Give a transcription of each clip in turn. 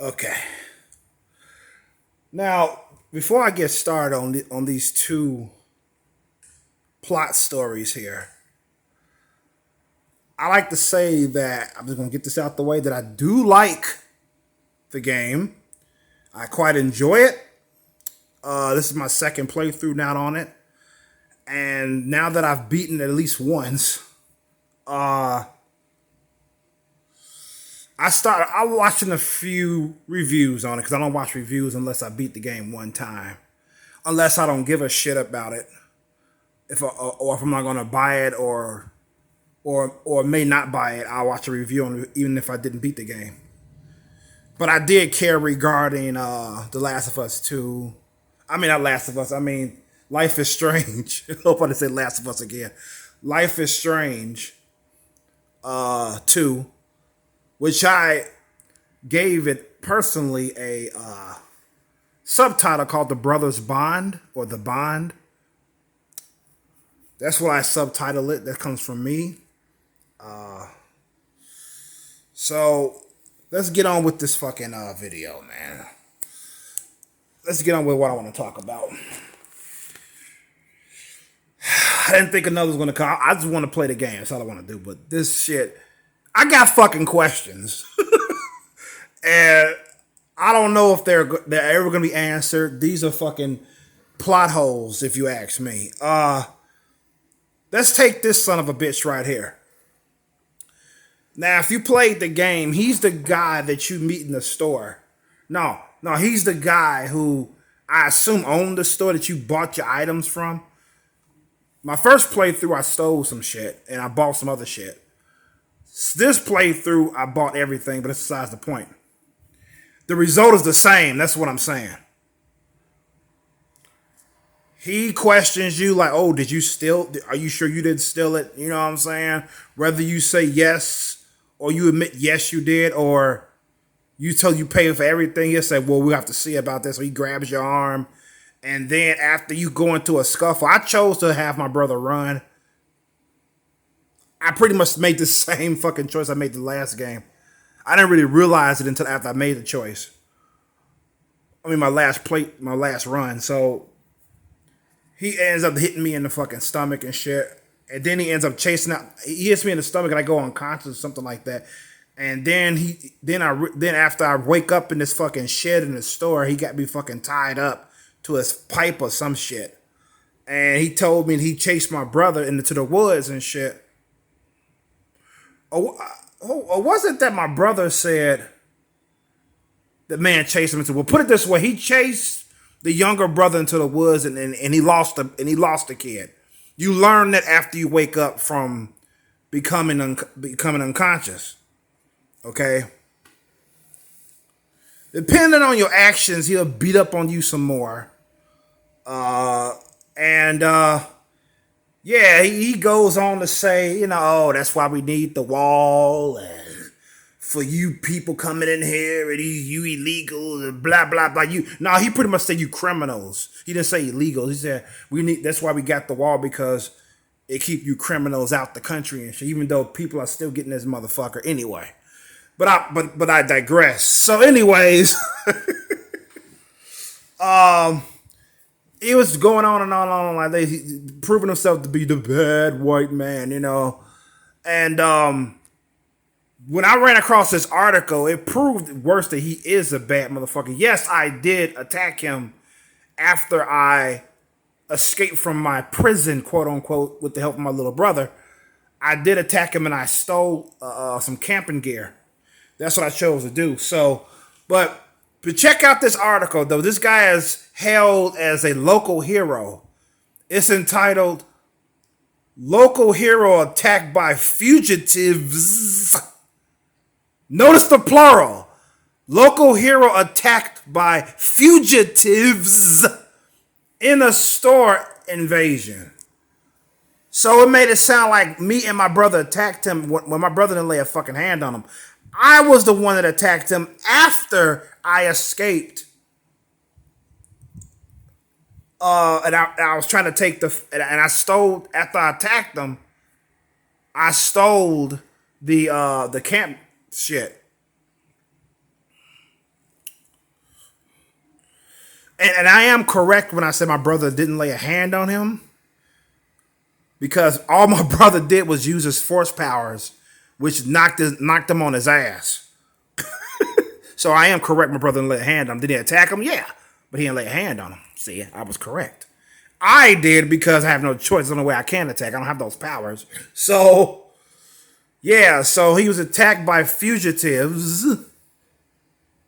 Okay. Now, before I get started on these two plot stories here, I like to say that I'm just gonna get this out the way that I do like the game. I quite enjoy it. This is my second playthrough now on it, and now that I've beaten it at least once, uh, I'm watching a few reviews on it because I don't watch reviews unless I beat the game one time, unless I don't give a shit about it, or if I'm not gonna buy it or may not buy it. I'll watch a review on it even if I didn't beat the game. But I did care regarding The Last of Us 2. I mean, not Last of Us. I mean, Life is Strange. I hope I didn't say Last of Us again. Life is Strange 2, which I gave it personally a subtitle called The Brothers Bond or The Bond. That's what I subtitle it. That comes from me. So let's get on with this fucking video, man. Let's get on with what I want to talk about. I didn't think another was going to come. I just want to play the game. That's all I want to do. But this shit, I got fucking questions. And I don't know if they're ever going to be answered. These are fucking plot holes, if you ask me. Let's take this son of a bitch right here. Now, if you played the game, he's the guy that you meet in the store. No, he's the guy who I assume owned the store that you bought your items from. My first playthrough, I stole some shit and I bought some other shit. This playthrough, I bought everything, but it's besides the point. The result is the same. That's what I'm saying. He questions you like, oh, did you steal? Are you sure you didn't steal it? You know what I'm saying? Whether you say yes or you admit yes you did, or you tell you pay for everything, he'll say, well, we have to see about this. So he grabs your arm. And then after you go into a scuffle, I chose to have my brother run. I pretty much made the same fucking choice I made the last game. I didn't really realize it until after I made the choice. I mean, my last run. So he ends up hitting me in the fucking stomach and shit. And then he ends up chasing out. He hits me in the stomach and I go unconscious or something like that. And then then after I wake up in this fucking shed in the store, he got me fucking tied up to his pipe or some shit. And he told me he chased my brother into the woods and shit. Or was it that my brother said the man chased him into? Well, put it this way: he chased the younger brother into the woods, and he lost the kid. You learn that after you wake up from becoming unconscious. Okay. Depending on your actions, he'll beat up on you some more. Yeah, he goes on to say, oh, that's why we need the wall, and for you people coming in here, and you illegals, and blah blah blah. He pretty much said you criminals. He didn't say illegals. He said that's why we got the wall, because it keep you criminals out the country and shit. Even though people are still getting this motherfucker anyway. But I digress. So, anyways, he was going on and on like that, proving himself to be the bad white man, And when I ran across this article, it proved worse that he is a bad motherfucker. Yes, I did attack him after I escaped from my prison, quote unquote, with the help of my little brother. I did attack him and I stole some camping gear. That's what I chose to do. So, but check out this article, though. This guy is hailed as a local hero. It's entitled Local Hero Attacked by Fugitives. Notice the plural. Local hero attacked by fugitives in a store invasion. So it made it sound like me and my brother attacked him when my brother didn't lay a fucking hand on him. I was the one that attacked him after I escaped. And I was trying to take and I stole, after I attacked them, I stole the camp shit. And I am correct when I said my brother didn't lay a hand on him, because all my brother did was use his force powers, which knocked him on his ass. So I am correct. My brother didn't lay a hand on him. Did he attack him? Yeah, but he didn't lay a hand on him. See, I was correct. I did because I have no choice. There's the only way I can attack. I don't have those powers. So, yeah, so he was attacked by fugitives.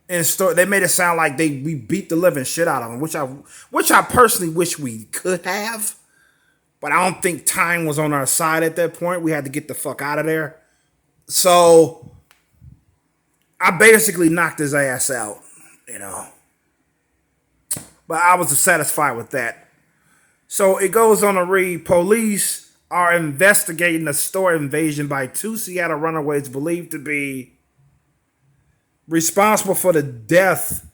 And they made it sound like we beat the living shit out of him, which I personally wish we could have. But I don't think time was on our side at that point. We had to get the fuck out of there. So I basically knocked his ass out, you know. But I was satisfied with that. So it goes on to read, police are investigating a store invasion by 2 Seattle runaways believed to be responsible for the death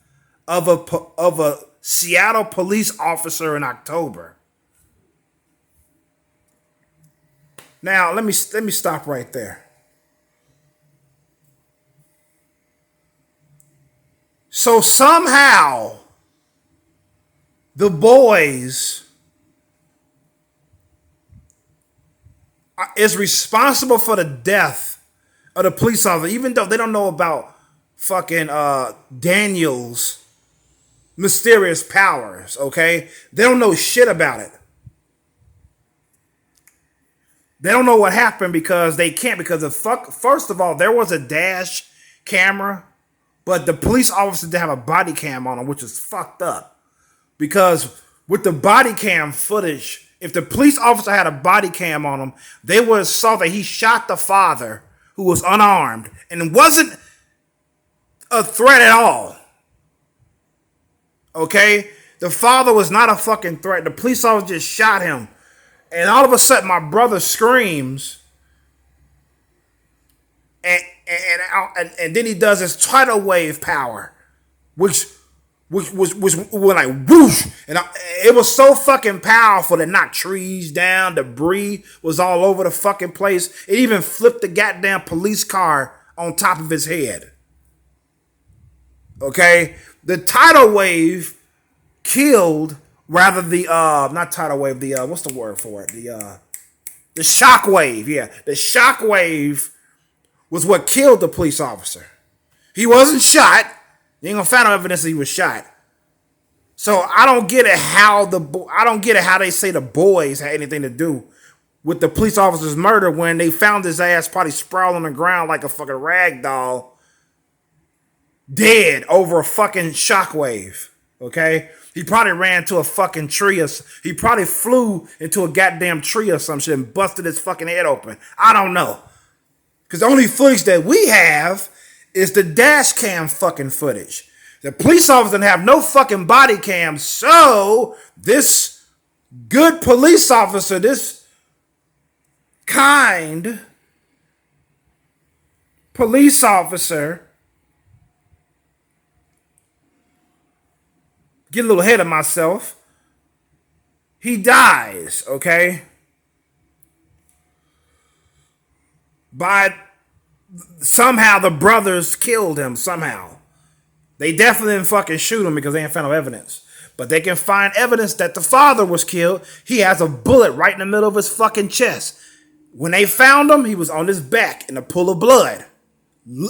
of a Seattle police officer in October. Now, let me stop right there. So somehow the boys is responsible for the death of the police officer, even though they don't know about fucking Daniel's mysterious powers, okay? They don't know shit about it. They don't know what happened because they can't, because first of all, there was a dash camera, but the police officer didn't have a body cam on him, which is fucked up. Because with the body cam footage, if the police officer had a body cam on him, they would have saw that he shot the father, who was unarmed, and wasn't a threat at all. Okay? The father was not a fucking threat. The police officer just shot him. And all of a sudden, my brother screams. And then he does his tidal wave power, which went like whoosh. And it was so fucking powerful that knocked trees down, debris was all over the fucking place. It even flipped the goddamn police car on top of his head. Okay? The tidal wave killed, rather not tidal wave, what's the word for it? The shockwave, yeah. The shockwave was what killed the police officer. He wasn't shot. You ain't gonna find no evidence that he was shot. So I don't get it how they say the boys had anything to do with the police officer's murder when they found his ass probably sprawled on the ground like a fucking rag doll, dead over a fucking shockwave. Okay? He probably ran to a fucking tree, or he probably flew into a goddamn tree or some shit and busted his fucking head open. I don't know. Because the only footage that we have is the dash cam fucking footage. The police officer didn't have no fucking body cam, so this good police officer, this kind police officer, get a little ahead of myself, he dies, okay? But somehow the brothers killed him somehow. They definitely didn't fucking shoot him because they ain't found no evidence. But they can find evidence that the father was killed. He has a bullet right in the middle of his fucking chest. When they found him, he was on his back in a pool of blood,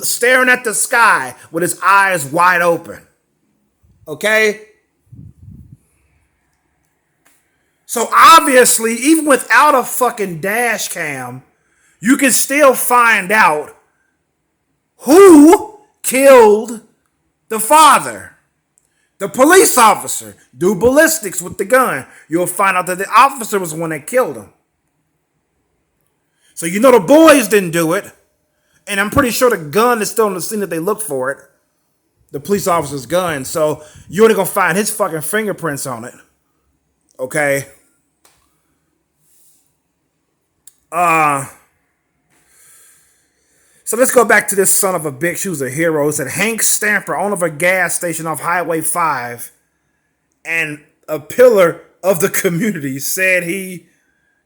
staring at the sky with his eyes wide open. Okay? So obviously, even without a fucking dash cam, you can still find out who killed the father. The police officer. Do ballistics with the gun. You'll find out that the officer was the one that killed him. So you know the boys didn't do it. And I'm pretty sure the gun is still on the scene that they looked for it. The police officer's gun. So you're only going to find his fucking fingerprints on it. Okay? So let's go back to this son of a bitch who's a hero. It said Hank Stamper, owner of a gas station off Highway 5 and a pillar of the community, said he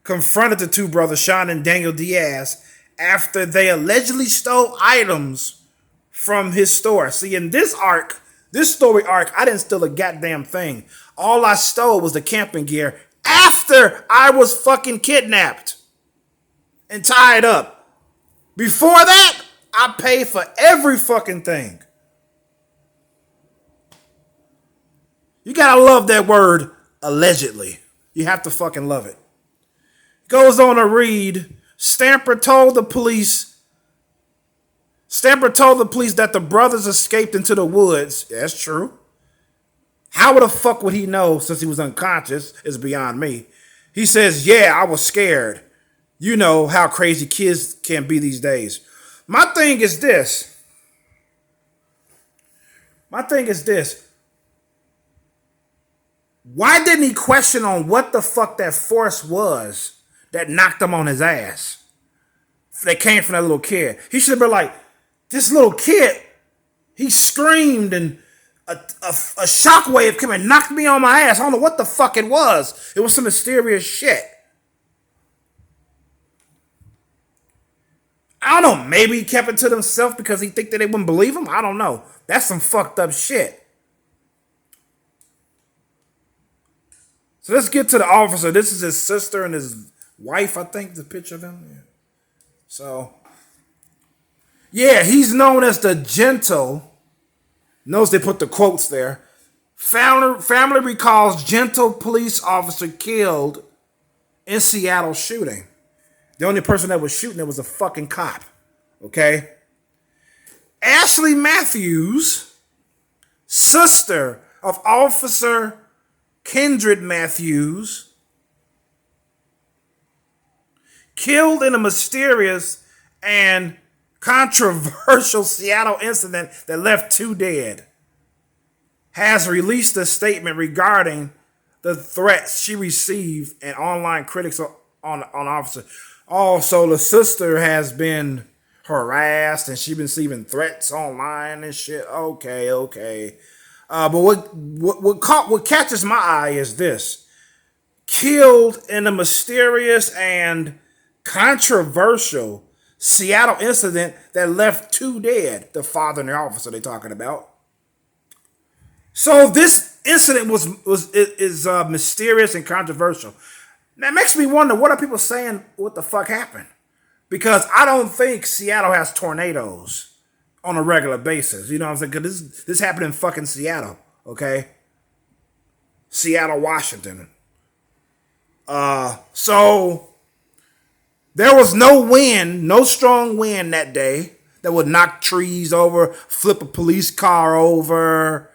confronted the two brothers, Sean and Daniel Diaz, after they allegedly stole items from his store. See, in this arc, This story arc, I didn't steal a goddamn thing. All I stole was the camping gear after I was fucking kidnapped and tied up. Before that, I paid for every fucking thing. You gotta love that word, allegedly. You have to fucking love it. Goes on to read, Stamper told the police that the brothers escaped into the woods. Yeah, that's true. How the fuck would he know since he was unconscious? Is beyond me. He says, yeah, I was scared. You know how crazy kids can be these days. My thing is this. Why didn't he question on what the fuck that force was that knocked him on his ass? That came from that little kid. He should have been like, this little kid, he screamed and a shockwave came and knocked me on my ass. I don't know what the fuck it was. It was some mysterious shit. I don't know. Maybe he kept it to himself because he think that they wouldn't believe him. I don't know. That's some fucked up shit. So let's get to the officer. This is his sister and his wife, I think, the picture of them. Yeah. So, yeah, he's known as the gentle. Notice they put the quotes there. Family recalls gentle police officer killed in Seattle shooting. The only person that was shooting it was a fucking cop. Okay? Ashley Matthews, sister of Officer Kendrick Matthews, killed in a mysterious and controversial Seattle incident that left 2 dead, has released a statement regarding the threats she received and online critics on officer. Also, the sister has been harassed and she's been receiving threats online and shit. Okay. But what catches my eye is this. Killed in a mysterious and controversial Seattle incident that left 2 dead. The father and the officer they're talking about. So this incident is mysterious and controversial. That makes me wonder, what are people saying what the fuck happened? Because I don't think Seattle has tornadoes on a regular basis. You know what I'm saying? Because this happened in fucking Seattle, okay? Seattle, Washington. So there was no wind, no strong wind that day that would knock trees over, flip a police car over.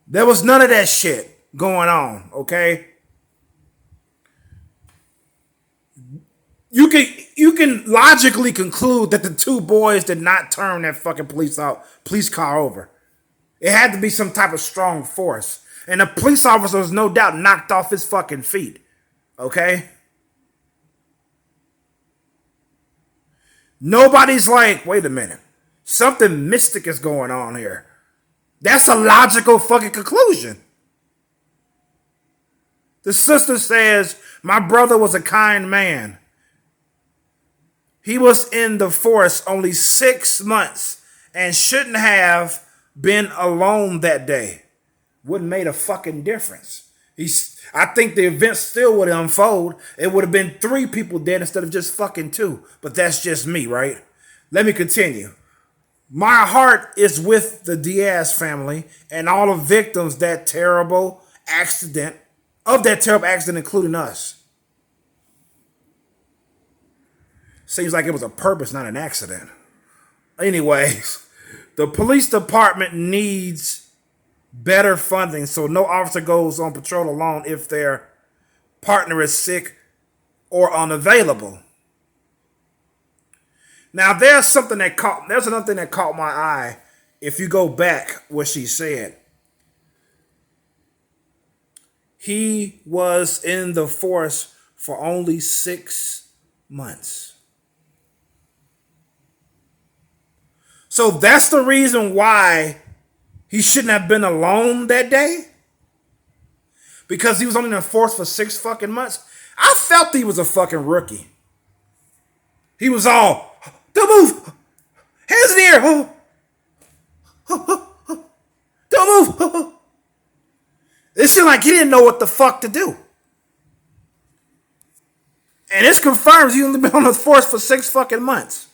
There was none of that shit going on, okay? You can logically conclude that the 2 boys did not turn that fucking police car over. It had to be some type of strong force. And the police officer was no doubt knocked off his fucking feet. Okay? Nobody's like, wait a minute. Something mystic is going on here. That's a logical fucking conclusion. The sister says, my brother was a kind man. He was in the force only 6 months and shouldn't have been alone that day. Wouldn't made a fucking difference. I think the event still would unfold. It would have been 3 people dead instead of just fucking 2. But that's just me, right? Let me continue. My heart is with the Diaz family and all the victims of that terrible accident, including us. Seems like it was a purpose, not an accident. Anyways, the police department needs better funding so no officer goes on patrol alone if their partner is sick or unavailable. Now, there's another thing that caught my eye. If you go back, what she said, he was in the force for only 6 months. So that's the reason why he shouldn't have been alone that day? Because he was only in the force for 6 fucking months? I felt he was a fucking rookie. He was all, don't move! Hands in the air! Don't move! seemed like he didn't know what the fuck to do. And this confirms he's only been on the force for 6 fucking months.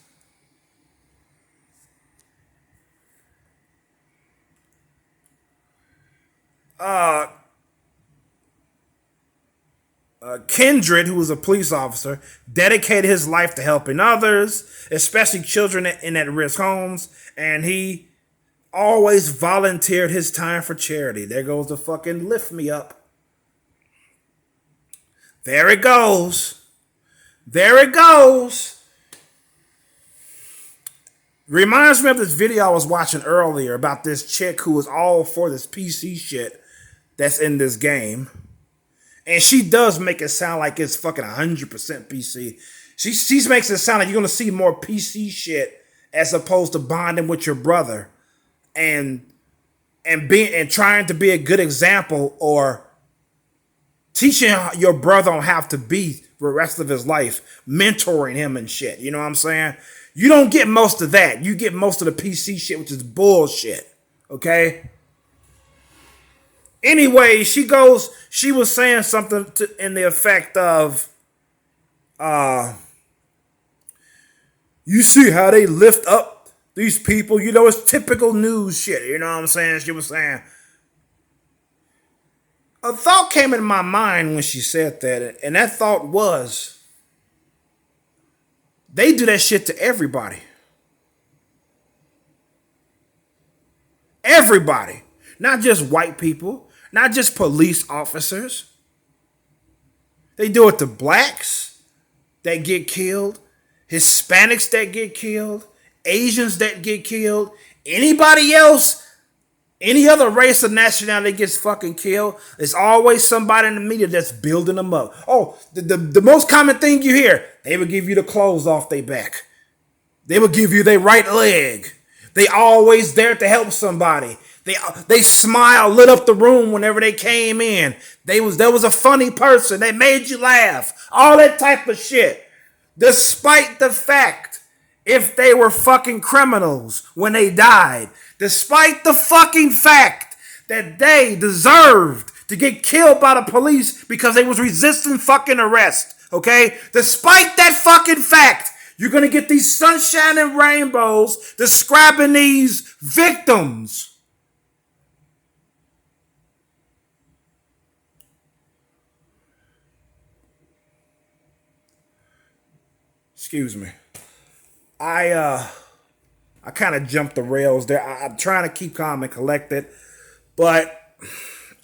Kindred, who was a police officer, dedicated his life to helping others, especially children in at-risk homes, and he always volunteered his time for charity. There goes the fucking lift me up. There it goes. There it goes. Reminds me of this video I was watching earlier about this chick who was all for this PC shit that's in this game. And she does make it sound like it's fucking 100% PC. She makes it sound like you're going to see more PC shit as opposed to bonding with your brother and trying to be a good example or teaching your brother on how to be for the rest of his life, mentoring him and shit. You know what I'm saying? You don't get most of that. You get most of the PC shit, which is bullshit. Okay? Anyway, she was saying something in the effect of, you see how they lift up these people? You know, it's typical news shit. You know what I'm saying? She was saying. A thought came in my mind when she said that, and that thought was, they do that shit to everybody. Everybody. Not just white people. Not just police officers. They do it to blacks that get killed, Hispanics that get killed, Asians that get killed, anybody else, any other race or nationality that gets fucking killed. There's always somebody in the media that's building them up. Oh, the most common thing you hear, they would give you the clothes off their back. They would give you their right leg. They always there to help somebody. They smile, lit up the room whenever they came in. There was a funny person. They made you laugh. All that type of shit. Despite the fact, if they were fucking criminals when they died, despite the fucking fact that they deserved to get killed by the police because they was resisting fucking arrest, okay? Despite that fucking fact, you're gonna get these sunshine and rainbows describing these victims. Excuse me. I kind of jumped the rails there. I'm trying to keep calm and collected, but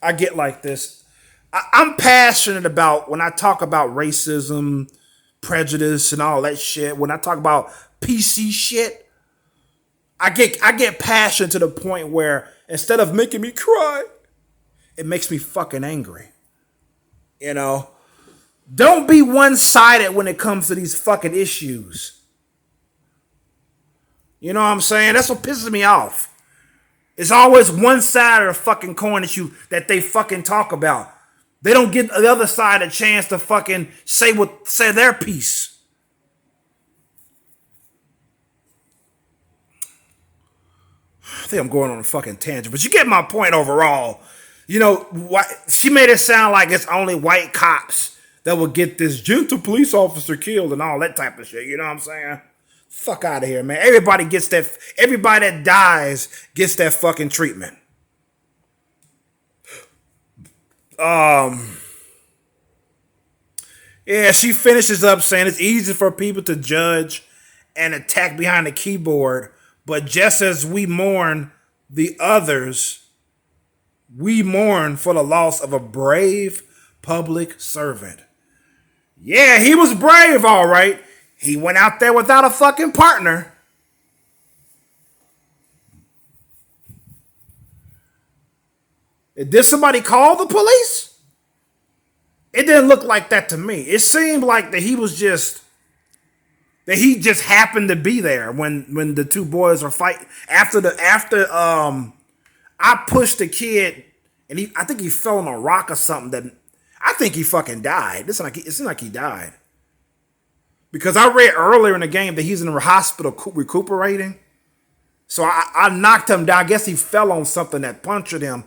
I get like this. I'm passionate about when I talk about racism, prejudice, and all that shit. When I talk about PC shit, I get passionate to the point where instead of making me cry, it makes me fucking angry. You know? Don't be one-sided when it comes to these fucking issues. You know what I'm saying? That's what pisses me off. It's always one side of the fucking coin that they fucking talk about. They don't give the other side a chance to fucking say their piece. I think I'm going on a fucking tangent, but you get my point overall. You know, she made it sound like it's only white cops that will get this gentle police officer killed and all that type of shit. You know what I'm saying? Fuck out of here, man. Everybody that dies gets that fucking treatment. Yeah, she finishes up saying it's easy for people to judge and attack behind the keyboard, but just as we mourn the others, we mourn for the loss of a brave public servant. Yeah, he was brave, all right. He went out there without a fucking partner. Did somebody call the police? It didn't look like that to me. It seemed like that he just happened to be there when the two boys were fighting. After I pushed the kid and I think he fell on a rock or something that I think he fucking died. It seemed like he died. Because I read earlier in the game that he's in the hospital recuperating. So I knocked him down. I guess he fell on something that punctured him.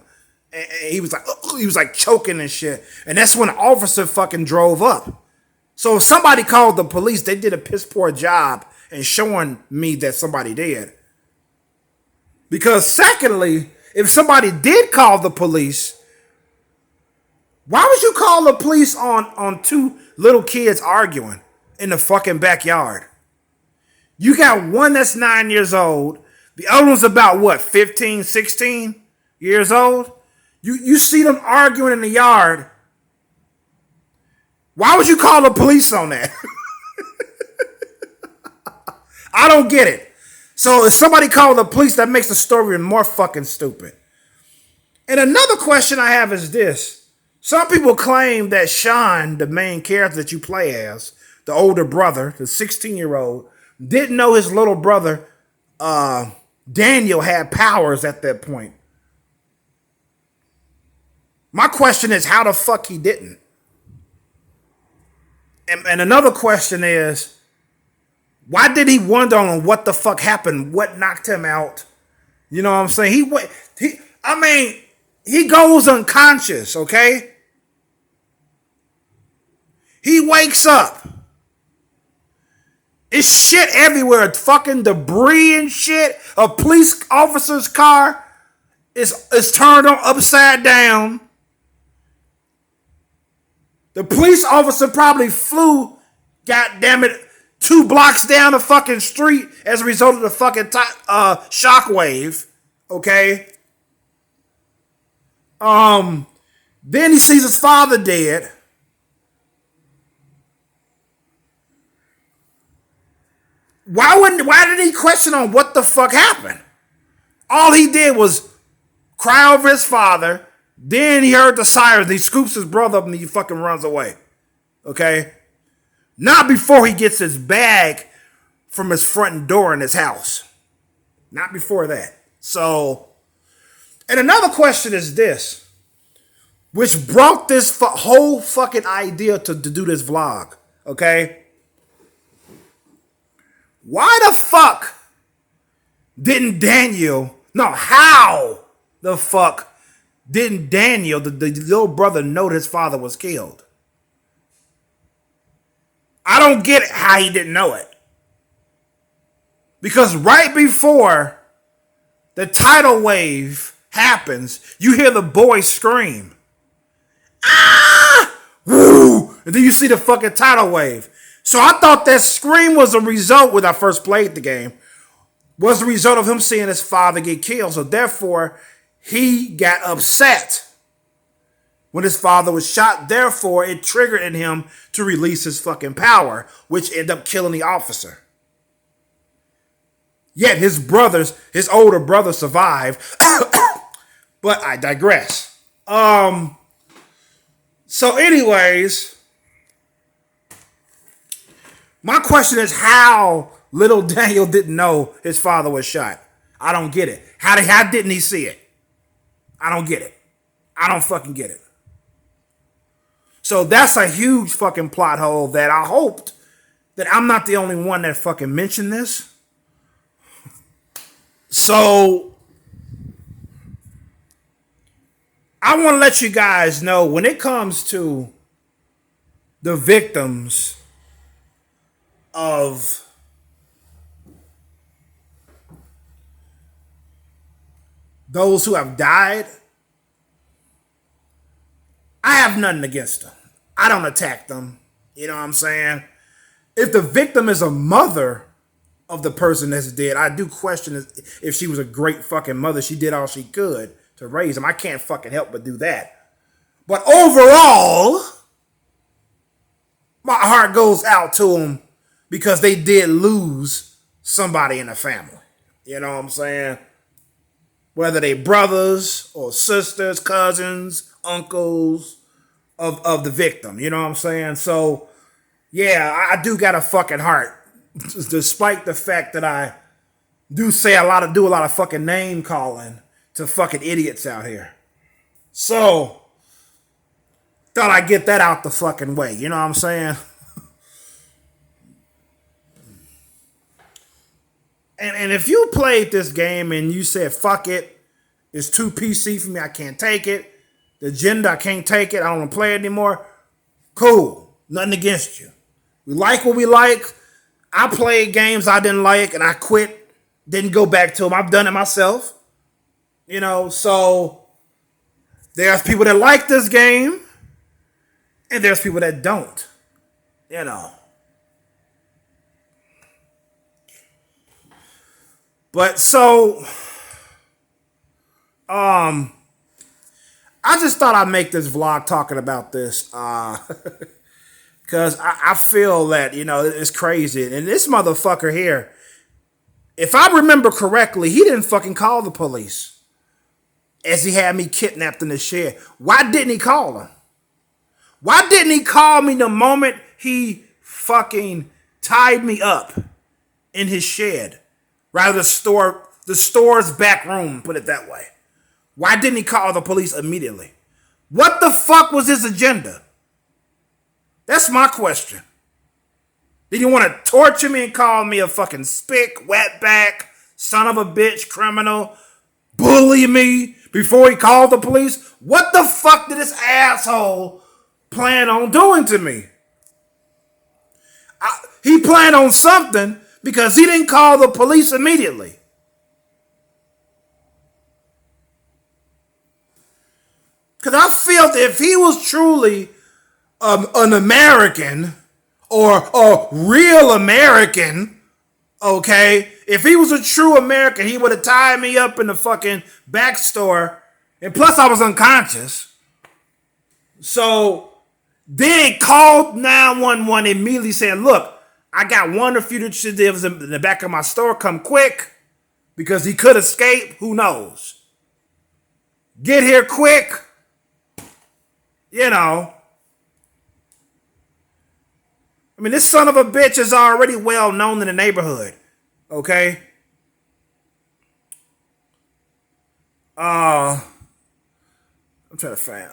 And he was like, ugh. he was like choking and shit. And that's when the officer fucking drove up. So if somebody called the police, they did a piss poor job in showing me that somebody did. Because secondly, if somebody did call the police, why would you call the police on two little kids arguing in the fucking backyard? You got one that's 9 years old. The other one's about what, 15, 16 years old? You see them arguing in the yard. Why would you call the police on that? I don't get it. So if somebody called the police, that makes the story even more fucking stupid. And another question I have is this. Some people claim that Sean, the main character that you play as, the older brother, the 16-year-old, didn't know his little brother, Daniel, had powers at that point. My question is, how the fuck he didn't? And another question is, why did he wonder on what the fuck happened? What knocked him out? You know what I'm saying? He goes unconscious, okay? He wakes up. It's shit everywhere. Fucking debris and shit. A police officer's car is turned on upside down. The police officer probably flew, goddamn it, 2 blocks down the fucking street as a result of the fucking shockwave. Okay? Then he sees his father dead. Why did he question on what the fuck happened? All he did was cry over his father. Then he heard the sirens. He scoops his brother up and he fucking runs away. Okay? Not before he gets his bag from his front door in his house. Not before that. So, and another question is this, which brought this whole fucking idea to do this vlog. Okay? Why the fuck didn't Daniel, no, how the fuck didn't Daniel, the little brother, know that his father was killed? I don't get it how he didn't know it. Because right before the tidal wave happens, you hear the boy scream. Ah! Woo! And then you see the fucking tidal wave. So I thought that scream was a result, when I first played the game, was the result of him seeing his father get killed. So therefore, he got upset when his father was shot. Therefore, it triggered in him to release his fucking power, which ended up killing the officer. Yet his older brother survived. But I digress. So anyways, my question is how little Daniel didn't know his father was shot. I don't get it. How didn't he see it? I don't get it. I don't fucking get it. So that's a huge fucking plot hole that I hoped that I'm not the only one that fucking mentioned this. So I want to let you guys know, when it comes to the victims of those who have died, I have nothing against them. I don't attack them. You know what I'm saying? If the victim is a mother of the person that's dead, I do question if she was a great fucking mother. She did all she could to raise him. I can't fucking help but do that. But overall, my heart goes out to them because they did lose somebody in the family. You know what I'm saying? Whether they brothers or sisters, cousins, uncles of the victim. You know what I'm saying? So, yeah, I do got a fucking heart. Despite the fact that I do a lot of fucking name calling to fucking idiots out here. So, thought I'd get that out the fucking way. You know what I'm saying? And if you played this game and you said, fuck it, it's too PC for me, I can't take it, the agenda, I can't take it, I don't want to play it anymore. Cool. Nothing against you. We like what we like. I played games I didn't like and I quit. Didn't go back to them. I've done it myself. You know, so there's people that like this game and there's people that don't. You know. But so I just thought I'd make this vlog talking about this. Because I feel that, you know, it's crazy. And this motherfucker here, if I remember correctly, he didn't fucking call the police as he had me kidnapped in the shed. Why didn't he call them? Why didn't he call me the moment he fucking tied me up in his shed? Rather the store's back room, put it that way. Why didn't he call the police immediately? What the fuck was his agenda? That's my question. Did he want to torture me and call me a fucking spick, wetback, son of a bitch, criminal, bully me before he called the police? What the fuck did this asshole plan on doing to me? He planned on something because he didn't call the police immediately. Because I feel that if he was truly an American or a real American, okay, if he was a true American, he would have tied me up in the fucking back store. And plus I was unconscious. So they called 911 immediately saying, look, I got one of fugitives in the back of my store. Come quick because he could escape. Who knows? Get here quick. You know. I mean, this son of a bitch is already well known in the neighborhood. Okay? I'm trying to find.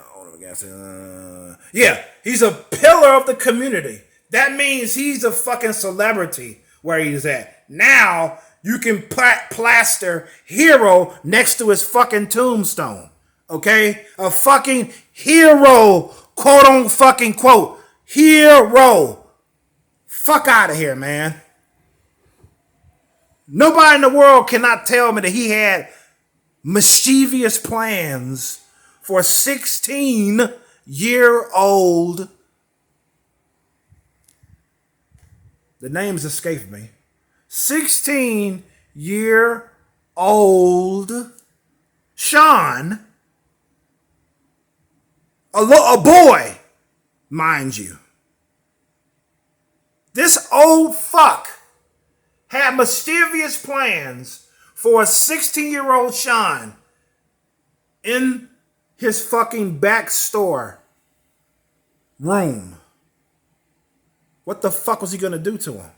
Yeah, he's a pillar of the community. That means he's a fucking celebrity where he's at. Now, you can plaster hero next to his fucking tombstone. Okay? A fucking hero. Quote on fucking quote. Hero. Fuck out of here, man. Nobody in the world cannot tell me that he had mischievous plans for a 16-year-old. The names escape me. 16-year-old Sean. A boy, mind you. This old fuck had mischievous plans for a 16-year-old Sean in his fucking back store room. What the fuck was he gonna do to him?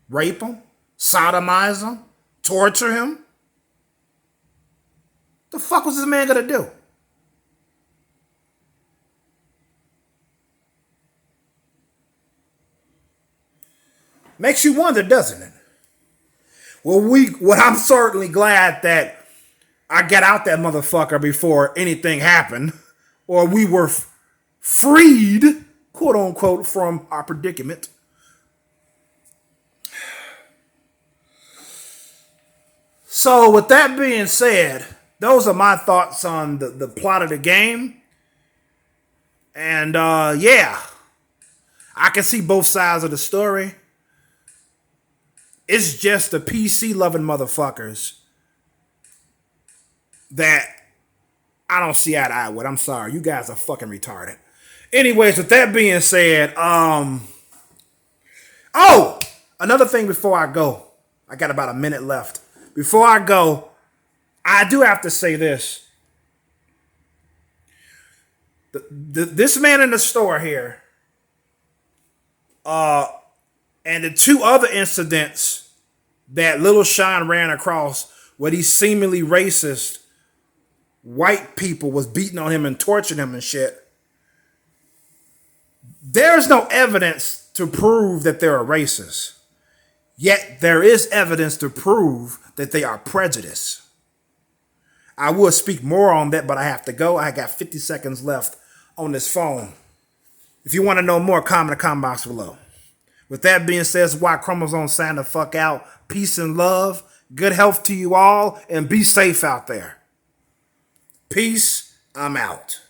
Rape him? Sodomize him? Torture him? The fuck was this man gonna do? Makes you wonder, doesn't it? Well, I'm certainly glad that I got out that motherfucker before anything happened, or we were freed, quote unquote, from our predicament. So, with that being said, those are my thoughts on the plot of the game. And yeah, I can see both sides of the story. It's just the PC loving motherfuckers that I don't see eye to eye with. I'm sorry. You guys are fucking retarded. Anyways, with that being said, oh, another thing before I go. I got about a minute left. Before I go, I do have to say this. This man in the store here, and the two other incidents that Little Sean ran across where these seemingly racist white people was beating on him and torturing him and shit. There's no evidence to prove that they're a racist. Yet there is evidence to prove that they are prejudiced. I will speak more on that, but I have to go. I got 50 seconds left on this phone. If you want to know more, comment in the comment box below. With that being said, why Chromosome sign the fuck out. Peace and love. Good health to you all, and be safe out there. Peace. I'm out.